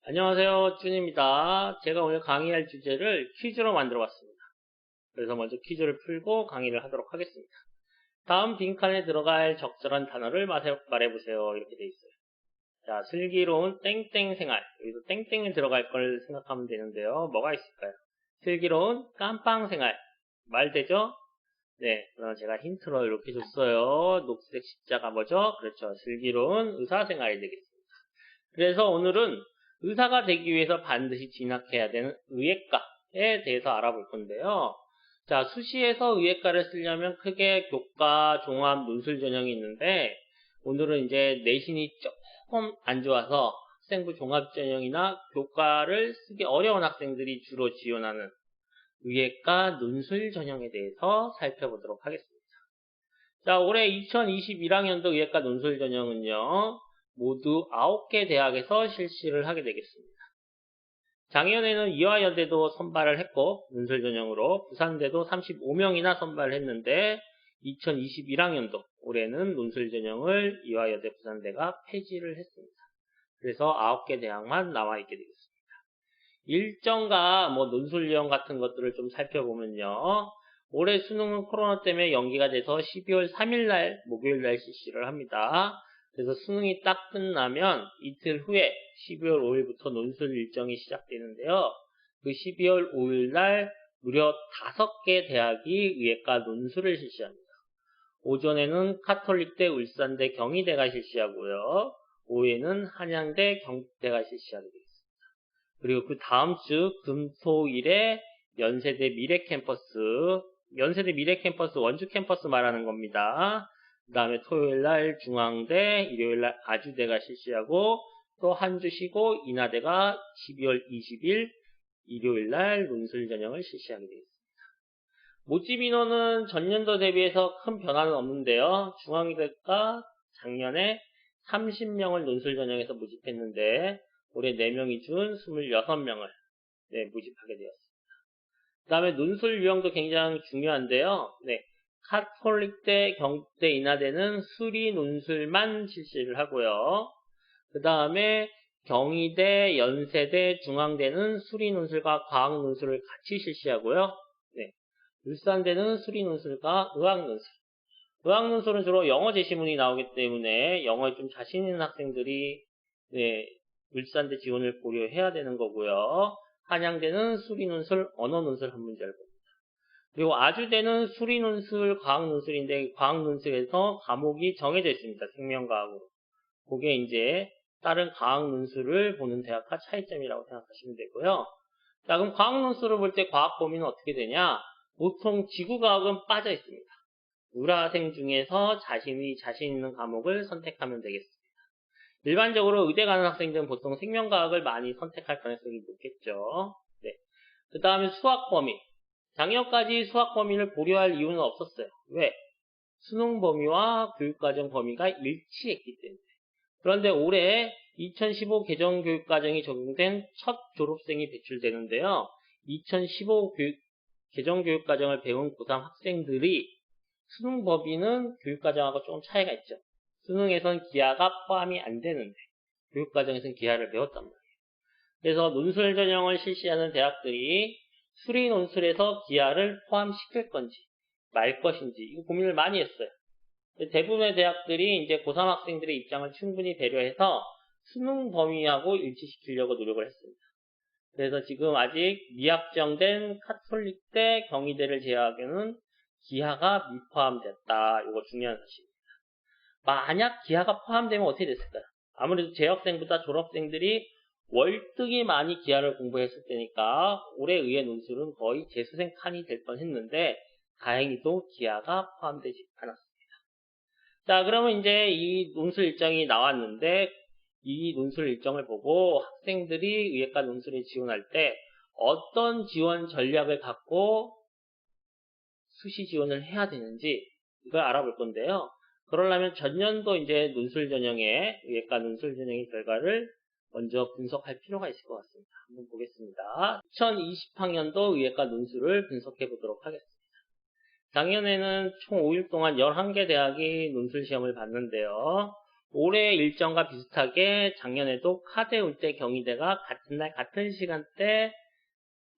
안녕하세요, 준입니다. 제가 오늘 강의할 주제를 퀴즈로 만들어 봤습니다. 그래서 먼저 퀴즈를 풀고 강의를 하도록 하겠습니다. 다음 빈칸에 들어갈 적절한 단어를 말해보세요. 이렇게 돼 있어요. 자, 슬기로운 땡땡 생활. 여기서 땡땡이 들어갈 걸 생각하면 되는데요. 뭐가 있을까요? 슬기로운 깜빵 생활. 말 되죠? 네, 그럼 제가 힌트로 이렇게 줬어요. 녹색 십자가 뭐죠? 그렇죠. 슬기로운 의사생활이 되겠습니다. 그래서 오늘은 의사가 되기 위해서 반드시 진학해야 되는 의예과에 대해서 알아볼 건데요. 자, 수시에서 의예과를 쓰려면 크게 교과, 종합, 논술 전형이 있는데 오늘은 이제 내신이 조금 안 좋아서 학생부 종합 전형이나 교과를 쓰기 어려운 학생들이 주로 지원하는 의예과 논술 전형에 대해서 살펴보도록 하겠습니다. 자, 올해 2021학년도 의예과 논술 전형은요. 모두 9개 대학에서 실시를 하게 되겠습니다. 작년에는 이화여대도 선발을 했고 논술 전형으로 부산대도 35명이나 선발을 했는데 2021학년도 올해는 논술 전형을 이화여대 부산대가 폐지를 했습니다. 그래서 9개 대학만 남아있게 되겠습니다. 일정과 논술 유형 같은 것들을 좀 살펴보면요. 올해 수능은 코로나 때문에 연기가 돼서 12월 3일날 목요일날 실시를 합니다. 그래서 수능이 딱 끝나면 이틀 후에 12월 5일부터 논술 일정이 시작되는데요. 그 12월 5일날 무려 5개 대학이 의예과 논술을 실시합니다. 오전에는 카톨릭대, 울산대, 경희대가 실시하고요. 오후에는 한양대, 경북대가 실시하게 되겠습니다. 그리고 그 다음 주 금토일에 연세대 미래캠퍼스, 원주 캠퍼스 말하는 겁니다. 그 다음에 토요일날 중앙대, 일요일날 아주대가 실시하고 또 한 주 쉬고 인하대가 12월 20일 일요일날 논술 전형을 실시하게 되겠습니다. 모집 인원은 전년도 대비해서 큰 변화는 없는데요. 중앙대가 작년에 30명을 논술 전형에서 모집했는데 올해 4명이 준 26명을 모집하게 되었습니다. 그 다음에 논술 유형도 굉장히 중요한데요. 카톨릭대, 경북대, 인하대는 수리 논술만 실시를 하고요. 그 다음에 경희대, 연세대, 중앙대는 수리 논술과 과학 논술을 같이 실시하고요. 울산대는 수리 논술과 의학 논술. 의학 논술은 주로 영어 제시문이 나오기 때문에 영어에 좀 자신 있는 학생들이 울산대 지원을 고려해야 되는 거고요. 한양대는 수리논술, 언어논술 한 문제를 봅니다. 그리고 아주대는 수리논술, 과학논술인데 과학논술에서 과목이 정해져 있습니다. 생명과학으로. 그게 이제 다른 과학논술을 보는 대학과 차이점이라고 생각하시면 되고요. 자, 그럼 과학논술을 볼 때 과학 범위는 어떻게 되냐? 보통 지구과학은 빠져 있습니다. 의라생 중에서 자신 있는 과목을 선택하면 되겠습니다. 일반적으로 의대 가는 학생들은 보통 생명과학을 많이 선택할 가능성이 높겠죠. 그 다음에 수학 범위. 작년까지 수학 범위를 고려할 이유는 없었어요. 왜? 수능 범위와 교육과정 범위가 일치했기 때문에. 그런데 올해 2015 개정교육과정이 적용된 첫 졸업생이 배출되는데요. 2015 개정교육과정을 배운 고3 학생들이 수능 범위는 교육과정하고 조금 차이가 있죠. 수능에선 기하가 포함이 안 되는데 교육과정에서는 기하를 배웠단 말이에요. 그래서 논술 전형을 실시하는 대학들이 수리 논술에서 기하를 포함시킬 건지 말 것인지 이거 고민을 많이 했어요. 대부분의 대학들이 이제 고3 학생들의 입장을 충분히 배려해서 수능 범위하고 일치시키려고 노력을 했습니다. 그래서 지금 아직 미확정된 카톨릭대, 경희대를 제외하고는 기하가 미포함됐다. 이거 중요한 사실입니다. 만약 기하가 포함되면 어떻게 됐을까요? 아무래도 재학생보다 졸업생들이 월등히 많이 기하를 공부했을 때니까 올해 의예 논술은 거의 재수생 칸이 될 뻔했는데 다행히도 기하가 포함되지 않았습니다. 자, 그러면 이제 이 논술 일정이 나왔는데 이 논술 일정을 보고 학생들이 의예과 논술에 지원할 때 어떤 지원 전략을 갖고 수시 지원을 해야 되는지 이걸 알아볼 건데요. 그러려면 전년도 이제 논술 전형의 의예과 논술 전형의 결과를 먼저 분석할 필요가 있을 것 같습니다. 한번 보겠습니다. 2020학년도 의예과 논술을 분석해 보도록 하겠습니다. 작년에는 총 5일 동안 11개 대학이 논술 시험을 봤는데요. 올해 일정과 비슷하게 작년에도 카드울대 경희대가 같은 날 같은 시간대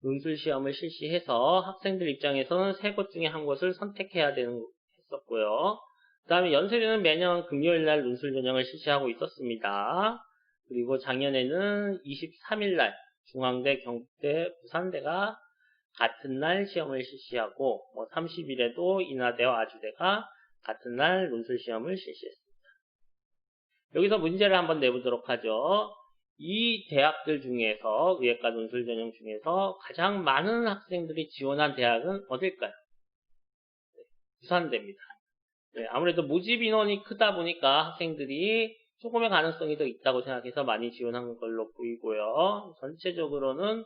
논술 시험을 실시해서 학생들 입장에서는 세 곳 중에 한 곳을 선택해야 했었고요. 그 다음에 연세대는 매년 금요일 날 논술 전형을 실시하고 있었습니다. 그리고 작년에는 23일 날 중앙대, 경북대, 부산대가 같은 날 시험을 실시하고 30일에도 인하대와 아주대가 같은 날 논술 시험을 실시했습니다. 여기서 문제를 한번 내보도록 하죠. 이 대학들 중에서 의예과 논술 전형 중에서 가장 많은 학생들이 지원한 대학은 어딜까요? 부산대입니다. 네, 아무래도 모집 인원이 크다 보니까 학생들이 조금의 가능성이 더 있다고 생각해서 많이 지원한 걸로 보이고요. 전체적으로는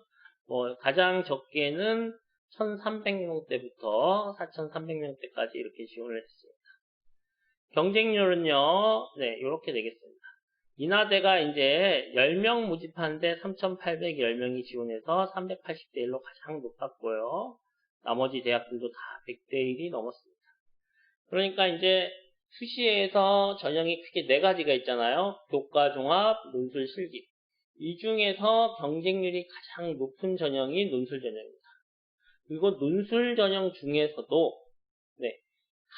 가장 적게는 1,300명대부터 4,300명대까지 이렇게 지원을 했습니다. 경쟁률은요, 네, 이렇게 되겠습니다. 인하대가 이제 10명 모집하는데 3,810명이 지원해서 380대 1로 가장 높았고요. 나머지 대학들도 다 100대 1이 넘었습니다. 그러니까 이제 수시에서 전형이 크게 4가지가 있잖아요. 교과 종합, 논술 실기. 이 중에서 경쟁률이 가장 높은 전형이 논술 전형입니다. 그리고 논술 전형 중에서도 네,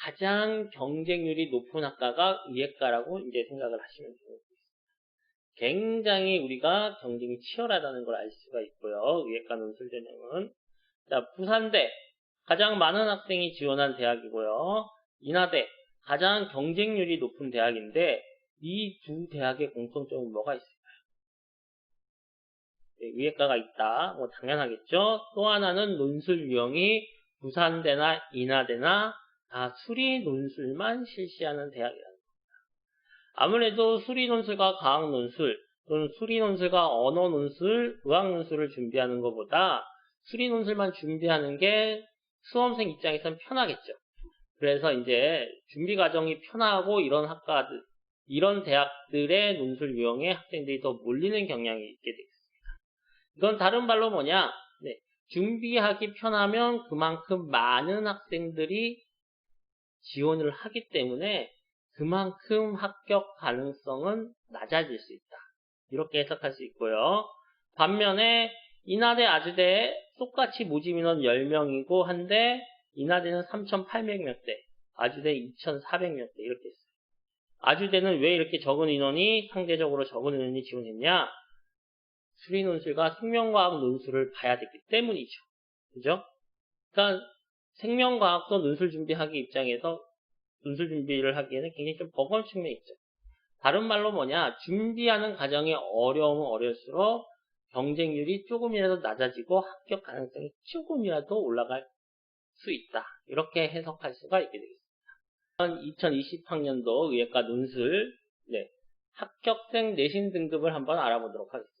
가장 경쟁률이 높은 학과가 의예과라고 이제 생각을 하시면 됩니다. 굉장히 우리가 경쟁이 치열하다는 걸 알 수가 있고요. 의예과 논술 전형은. 자, 부산대 가장 많은 학생이 지원한 대학이고요. 인하대 가장 경쟁률이 높은 대학인데 이 두 대학의 공통점은 뭐가 있을까요? 네, 의예과가 있다. 당연하겠죠. 또 하나는 논술 유형이 부산대나 인하대나 다 수리 논술만 실시하는 대학이라는 겁니다. 아무래도 수리 논술과 과학 논술 또는 수리 논술과 언어 논술, 의학 논술을 준비하는 것보다 수리 논술만 준비하는 게 수험생 입장에서는 편하겠죠. 그래서 이제 준비 과정이 편하고 이런 학과들, 이런 대학들의 논술 유형에 학생들이 더 몰리는 경향이 있게 되겠습니다. 이건 다른 말로 뭐냐? 네, 준비하기 편하면 그만큼 많은 학생들이 지원을 하기 때문에 그만큼 합격 가능성은 낮아질 수 있다. 이렇게 해석할 수 있고요. 반면에 인하대, 아주대 똑같이 모집 인원 10명이고 한데 인하대는 3,800명대, 아주대 2,400명대 이렇게 했어요. 아주대는 왜 이렇게 적은 인원이 상대적으로 적은 인원이 지원했냐? 수리 논술과 생명과학 논술을 봐야 되기 때문이죠. 그죠? 그러니까 생명과학도 논술 준비하기 입장에서 논술 준비를 하기에는 굉장히 좀 버거운 측면이 있죠. 다른 말로 뭐냐? 준비하는 과정이 어려우면 어려울수록 경쟁률이 조금이라도 낮아지고 합격 가능성이 조금이라도 올라갈 수 있다. 이렇게 해석할 수가 있게 되겠습니다. 2020학년도 의예과 논술 합격생 내신 등급을 한번 알아보도록 하겠습니다.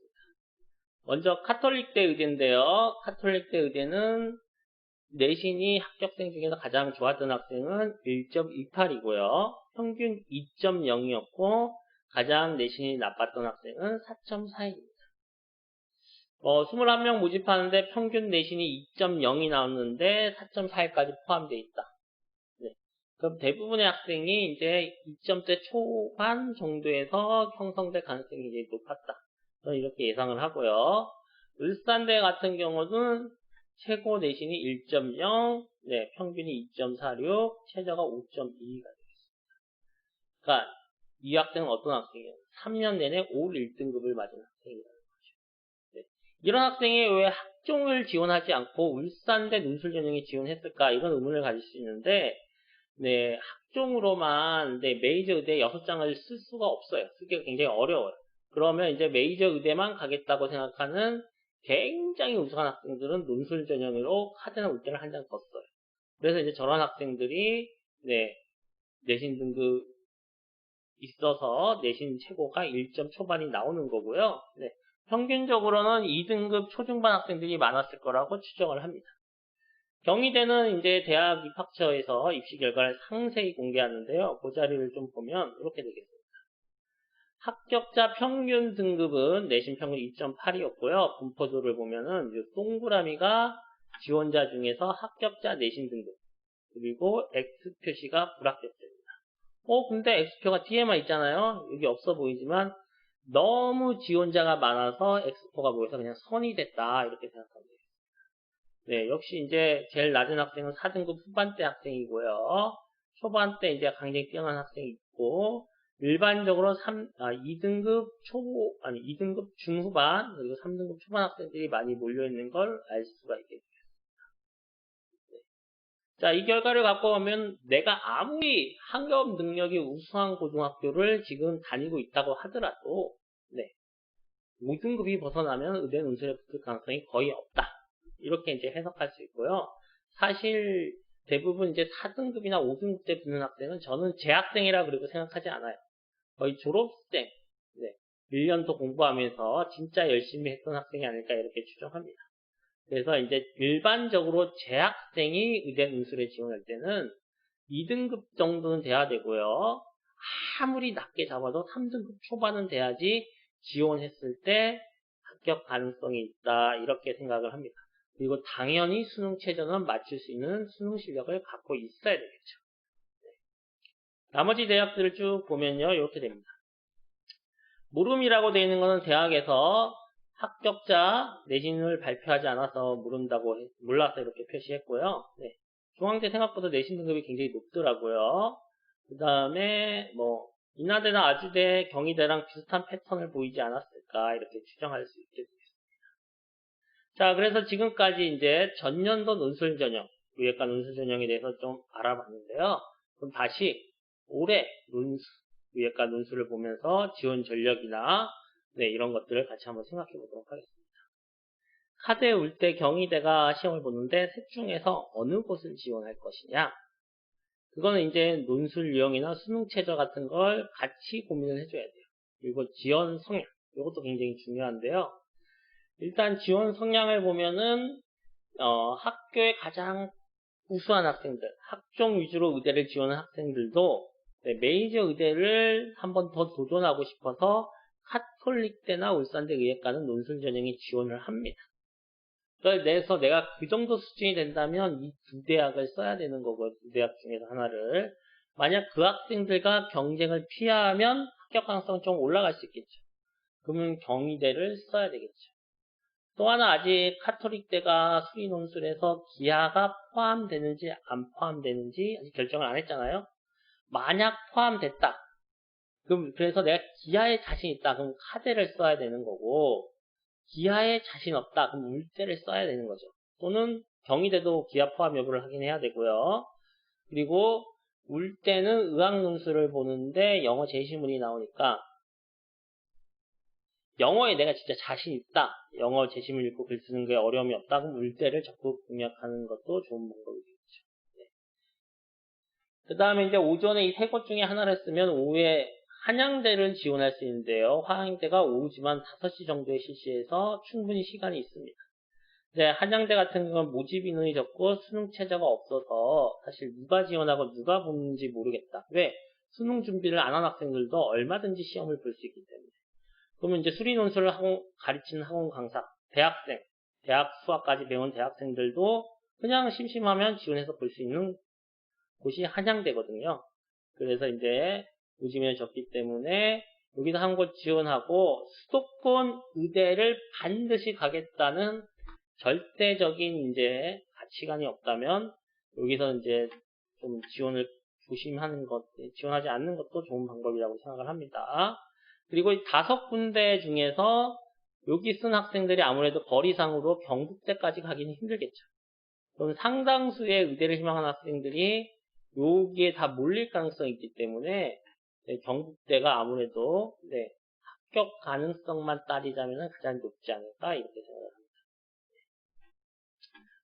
먼저 카톨릭대 의대인데요. 카톨릭대 의대는 내신이 합격생 중에서 가장 좋았던 학생은 1.28이고요. 평균 2.0이었고 가장 내신이 나빴던 학생은 4.4입니다. 21명 모집하는데 평균 내신이 2.0이 나왔는데 4.41까지 포함되어 있다. 네. 그럼 대부분의 학생이 이제 2점대 초반 정도에서 형성될 가능성이 이제 높았다. 저는 이렇게 예상을 하고요. 울산대 같은 경우는 최고 내신이 1.0, 네, 평균이 2.46, 최저가 5.2가 되겠습니다. 그러니까 이 학생은 어떤 학생이에요? 3년 내내 올 1등급을 맞은 학생이라는 거죠. 네. 이런 학생이 왜 학종을 지원하지 않고 울산대 논술 전형에 지원했을까? 이런 의문을 가질 수 있는데 네, 학종으로만 메이저 의대 6장을 쓸 수가 없어요. 쓰기가 굉장히 어려워요. 그러면 이제 메이저 의대만 가겠다고 생각하는 굉장히 우수한 학생들은 논술 전형으로 카드나 울대를 한 장 더 써요. 그래서 이제 저런 학생들이 내신 등급 있어서 내신 최고가 1점 초반이 나오는 거고요. 네, 평균적으로는 2등급 초중반 학생들이 많았을 거라고 추정을 합니다. 경희대는 이제 대학 입학처에서 입시 결과를 상세히 공개하는데요. 그 자리를 좀 보면 이렇게 되겠습니다. 합격자 평균 등급은 내신 평균 2.8이었고요. 분포도를 보면은 동그라미가 지원자 중에서 합격자 내신 등급 그리고 X 표시가 불합격자입니다. 근데 X표가 뒤에만 있잖아요. 여기 없어 보이지만 너무 지원자가 많아서 X표가 모여서 그냥 선이 됐다. 이렇게 생각하면 돼요. 네, 역시 이제 제일 낮은 학생은 4등급 후반대 학생이고요. 초반대 이제 굉장히 뛰어난 학생이 있고, 일반적으로 2등급 초보, 2등급 중후반, 그리고 3등급 초반 학생들이 많이 몰려있는 걸 알 수가 있겠죠. 자, 이 결과를 갖고 오면 내가 아무리 학업 능력이 우수한 고등학교를 지금 다니고 있다고 하더라도, 네, 5등급이 벗어나면 의대 논술에 붙을 가능성이 거의 없다. 이렇게 이제 해석할 수 있고요. 사실 대부분 이제 4등급이나 5등급 때 붙는 학생은 저는 재학생이라 그리고 생각하지 않아요. 거의 졸업생, 네, 1년 더 공부하면서 진짜 열심히 했던 학생이 아닐까 이렇게 추정합니다. 그래서 이제 일반적으로 재학생이 의대 논술에 지원할 때는 2등급 정도는 돼야 되고요. 아무리 낮게 잡아도 3등급 초반은 돼야지 지원했을 때 합격 가능성이 있다 이렇게 생각을 합니다. 그리고 당연히 수능 최저는 맞출 수 있는 수능 실력을 갖고 있어야 되겠죠. 나머지 대학들을 쭉 보면요 이렇게 됩니다. 물음이라고 되어 있는 것은 대학에서 합격자 내신을 발표하지 않아서 몰라서 이렇게 표시했고요. 네. 중앙대 생각보다 내신 등급이 굉장히 높더라고요. 그 다음에 인하대나 아주대, 경희대랑 비슷한 패턴을 보이지 않았을까 이렇게 추정할 수 있게 되겠습니다. 자, 그래서 지금까지 이제 전년도 논술 전형, 의예과 논술 전형에 대해서 좀 알아봤는데요. 그럼 다시 올해 의예과 논술을 보면서 지원 전력이나 이런 것들을 같이 한번 생각해 보도록 하겠습니다. 카대, 울대, 경희대가 시험을 보는데 셋 중에서 어느 곳을 지원할 것이냐? 그거는 이제 논술 유형이나 수능 최저 같은 걸 같이 고민을 해줘야 돼요. 그리고 지원 성향, 이것도 굉장히 중요한데요. 일단 지원 성향을 보면은 학교의 가장 우수한 학생들, 학종 위주로 의대를 지원한 학생들도 메이저 의대를 한 번 더 도전하고 싶어서 카톨릭대나 울산대 의예과는 논술 전형에 지원을 합니다. 그래서 내가 그 정도 수준이 된다면 이 두 대학을 써야 되는 거고요. 두 대학 중에서 하나를. 만약 그 학생들과 경쟁을 피하면 합격 가능성은 좀 올라갈 수 있겠죠. 그러면 경희대를 써야 되겠죠. 또 하나 아직 카톨릭대가 수리 논술에서 기하가 포함되는지 안 포함되는지 아직 결정을 안 했잖아요. 만약 포함됐다. 그래서 내가 기하에 자신 있다. 그럼 카대를 써야 되는 거고 기하에 자신 없다. 그럼 울대를 써야 되는 거죠. 또는 경희대도 기하 포함 여부를 확인해야 되고요. 그리고 울대는 의학 논술을 보는데 영어 제시문이 나오니까 영어에 내가 진짜 자신 있다. 영어 제시문 읽고 글 쓰는 게 어려움이 없다. 그럼 울대를 적극 공략하는 것도 좋은 방법이겠죠. 네. 그 다음에 이제 오전에 이 세 곳 중에 하나를 쓰면 오후에 한양대를 지원할 수 있는데요. 한양대가 오후지만 5시 정도에 실시해서 충분히 시간이 있습니다. 이제 한양대 같은 경우는 모집 인원이 적고 수능 최저가 없어서 사실 누가 지원하고 누가 보는지 모르겠다. 왜? 수능 준비를 안 한 학생들도 얼마든지 시험을 볼 수 있기 때문에. 그러면 이제 수리 논술을 가르치는 학원 강사, 대학생, 대학 수학까지 배운 대학생들도 그냥 심심하면 지원해서 볼 수 있는 곳이 한양대거든요. 그래서 이제 모집인원이 적기 때문에 여기서 한 곳 지원하고 수도권 의대를 반드시 가겠다는 절대적인 이제 가치관이 없다면 여기서 이제 좀 지원을 조심하는 것, 지원하지 않는 것도 좋은 방법이라고 생각을 합니다. 그리고 이 5군데 중에서 여기 쓴 학생들이 아무래도 거리상으로 경북대까지 가기는 힘들겠죠. 그럼 상당수의 의대를 희망하는 학생들이 여기에 다 몰릴 가능성이 있기 때문에 경북대가 아무래도 합격 가능성만 따지자면 가장 높지 않을까 이렇게 생각합니다.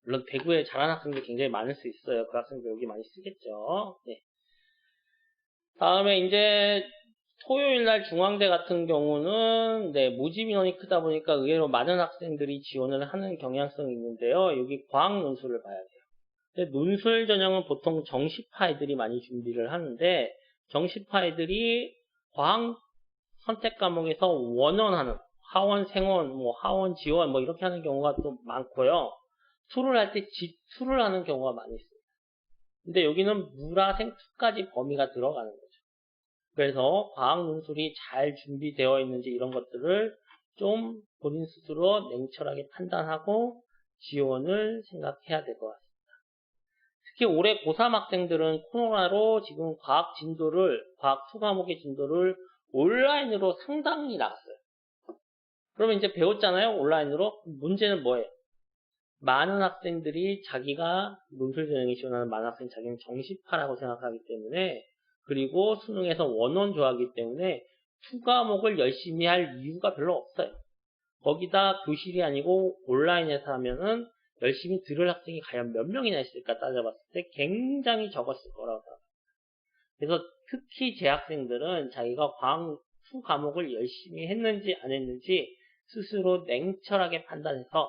물론 대구에 잘하는 학생들 굉장히 많을 수 있어요. 그 학생들 여기 많이 쓰겠죠. 네. 다음에 이제 토요일날 중앙대 같은 경우는 모집 인원이 크다 보니까 의외로 많은 학생들이 지원을 하는 경향성이 있는데요. 여기 과학 논술을 봐야 돼요. 근데 논술 전형은 보통 정시파 애들이 많이 준비를 하는데 정시파 애들이 과학 선택 과목에서 원원하는 하원, 생원, 하원, 지원 이렇게 하는 경우가 또 많고요. 투를 할 때 지투를 하는 경우가 많이 있습니다. 근데 여기는 물화생 투까지 범위가 들어가는 거죠. 그래서 과학 논술이 잘 준비되어 있는지 이런 것들을 좀 본인 스스로 냉철하게 판단하고 지원을 생각해야 될 것 같습니다. 특히 올해 고3 학생들은 코로나로 지금 과학 수과목의 진도를 온라인으로 상당히 나갔어요. 그러면 이제 배웠잖아요, 온라인으로. 문제는 뭐예요? 많은 학생들이 자기가 논술 전형에 지원하는 많은 학생이 자기는 정시파라고 생각하기 때문에, 그리고 수능에서 원원 좋아하기 때문에 수과목을 열심히 할 이유가 별로 없어요. 거기다 교실이 아니고 온라인에서 하면은 열심히 들을 학생이 과연 몇 명이나 있을까 따져봤을 때 굉장히 적었을 거라고 생각합니다. 그래서 특히 재학생들은 자기가 수 과목을 열심히 했는지 안 했는지 스스로 냉철하게 판단해서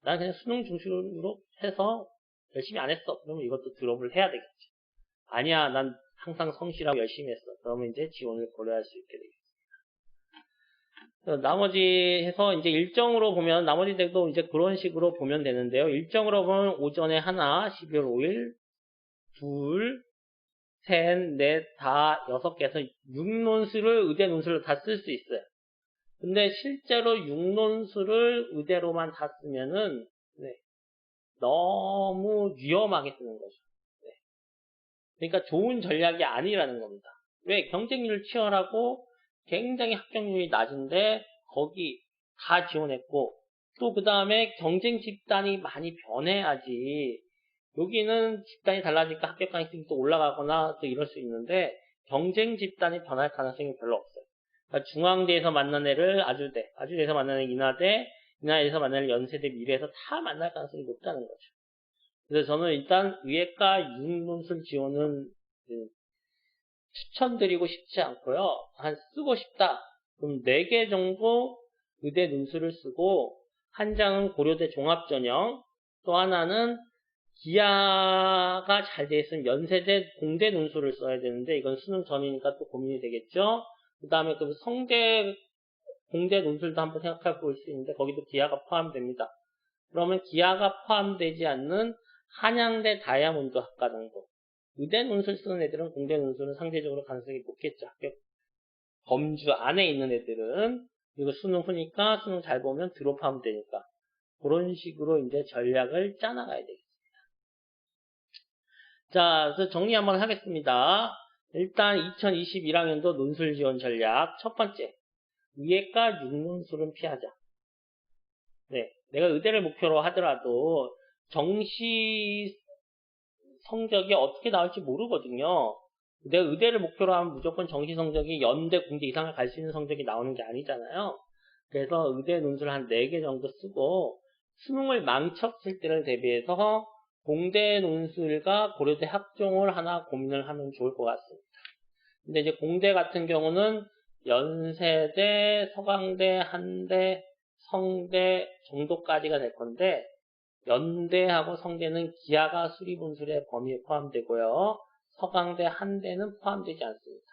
난 그냥 수능 중심으로 해서 열심히 안 했어. 그러면 이것도 드롭을 해야 되겠지. 아니야, 난 항상 성실하고 열심히 했어. 그러면 이제 지원을 고려할 수 있게 되겠습니다. 나머지 해서 이제 일정으로 보면 나머지 덱도 이제 그런 식으로 보면 되는데요. 일정으로 보면 오전에 하나, 12월 5일, 둘, 셋, 넷, 다 6개에서 6논술을 의대 논술로 다 쓸 수 있어요. 근데 실제로 6논술을 의대로만 다 쓰면은 너무 위험하게 쓰는 거죠. 그러니까 좋은 전략이 아니라는 겁니다. 왜? 경쟁률 치열하고 굉장히 합격률이 낮은데 거기 다 지원했고 또 그 다음에 경쟁 집단이 많이 변해야지. 여기는 집단이 달라지니까 합격 가능성이 또 올라가거나 또 이럴 수 있는데 경쟁 집단이 변할 가능성이 별로 없어요. 그러니까 중앙대에서 만난 애를 아주대, 아주대에서 만나는 인하대, 인하대에서 만나는 연세대, 미래에서 다 만날 가능성이 높다는 거죠. 그래서 저는 일단 의예과 윤논술 지원은 추천드리고 싶지 않고요. 쓰고 싶다. 그럼 4개 정도 의대 논술을 쓰고 한 장은 고려대 종합전형, 또 하나는 기하가 잘 돼 있으면 연세대 공대 논술을 써야 되는데 이건 수능 전이니까 또 고민이 되겠죠. 그 다음에 그 성대 공대 논술도 한번 생각해 볼 수 있는데 거기도 기하가 포함됩니다. 그러면 기하가 포함되지 않는 한양대 다이아몬드 학과 정도. 의대 논술 쓰는 애들은 공대 논술은 상대적으로 가능성이 높겠죠. 합격 범주 안에 있는 애들은. 그리고 수능 후니까 수능 잘 보면 드롭하면 되니까. 그런 식으로 이제 전략을 짜나가야 되겠습니다. 자, 그래서 정리 한번 하겠습니다. 일단 2021학년도 논술 지원 전략. 첫 번째, 의예과 6논술은 피하자. 네, 내가 의대를 목표로 하더라도 정시 성적이 어떻게 나올지 모르거든요. 내가 의대를 목표로 하면 무조건 정시 성적이 연대, 공대 이상을 갈 수 있는 성적이 나오는 게 아니잖아요. 그래서 의대 논술을 한 4개 정도 쓰고 수능을 망쳤을 때를 대비해서 공대 논술과 고려대 학종을 하나 고민을 하면 좋을 것 같습니다. 근데 이제 공대 같은 경우는 연세대, 서강대, 한대, 성대 정도까지가 될 건데 연대하고 성대는 기하가 수리분술의 범위에 포함되고요. 서강대, 한대는 포함되지 않습니다.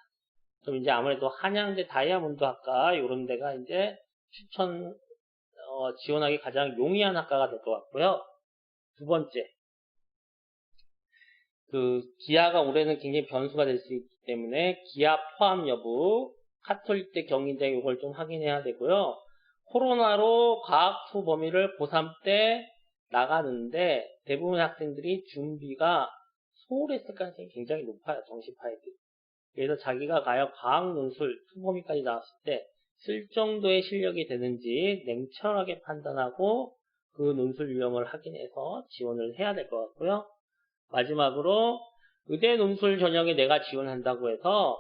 그럼 이제 아무래도 한양대 다이아몬드 학과 이런 데가 이제 지원하기 가장 용이한 학과가 될 것 같고요. 두 번째, 기하가 올해는 굉장히 변수가 될 수 있기 때문에 기하 포함 여부, 카톨릭대, 경희대 이걸 좀 확인해야 되고요. 코로나로 과학투 범위를 고3 때 나가는데 대부분 학생들이 준비가 소홀했을 가능성이 굉장히 높아요. 정시파애들이. 그래서 자기가 과연 과학 논술 투범위까지 나왔을 때 쓸 정도의 실력이 되는지 냉철하게 판단하고 그 논술 유형을 확인해서 지원을 해야 될 것 같고요. 마지막으로 의대 논술 전형에 내가 지원한다고 해서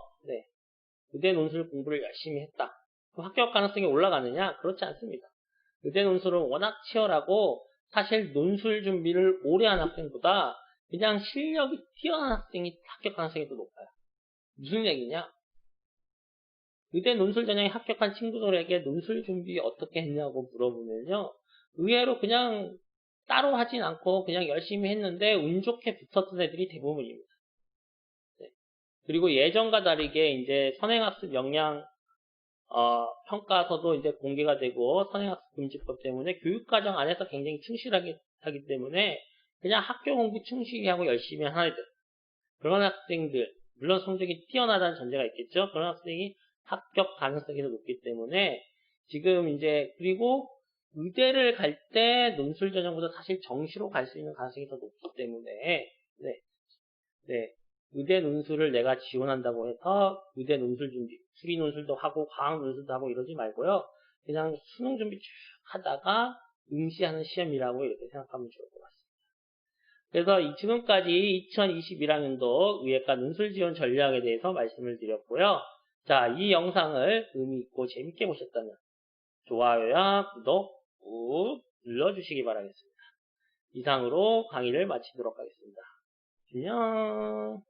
의대 논술 공부를 열심히 했다. 그 합격 가능성이 올라가느냐? 그렇지 않습니다. 의대 논술은 워낙 치열하고 사실 논술 준비를 오래 한 학생보다 그냥 실력이 뛰어난 학생이 합격 가능성이 더 높아요. 무슨 얘기냐? 의대 논술 전형에 합격한 친구들에게 논술 준비 어떻게 했냐고 물어보면요. 의외로 그냥 따로 하진 않고 그냥 열심히 했는데 운 좋게 붙었던 애들이 대부분입니다. 그리고 예전과 다르게 이제 선행학습 역량 평가서도 이제 공개가 되고 선행학습 금지법 때문에 교육과정 안에서 굉장히 충실하게 하기 때문에 그냥 학교 공부 충실히 하고 열심히 하는 애들 그런 학생들 물론 성적이 뛰어나다는 전제가 있겠죠. 그런 학생이 합격 가능성이 더 높기 때문에 지금 이제 그리고 의대를 갈 때 논술 전형보다 사실 정시로 갈 수 있는 가능성이 더 높기 때문에 네, 의대 논술을 내가 지원한다고 해서 의대 논술 준비, 수리 논술도 하고 과학 논술도 하고 이러지 말고요. 그냥 수능 준비 쭉 하다가 응시하는 시험이라고 이렇게 생각하면 좋을 것 같습니다. 그래서 지금까지 2021학년도 의예과 논술 지원 전략에 대해서 말씀을 드렸고요. 자, 이 영상을 의미 있고 재밌게 보셨다면 좋아요와 구독 꾹 눌러주시기 바라겠습니다. 이상으로 강의를 마치도록 하겠습니다. 안녕.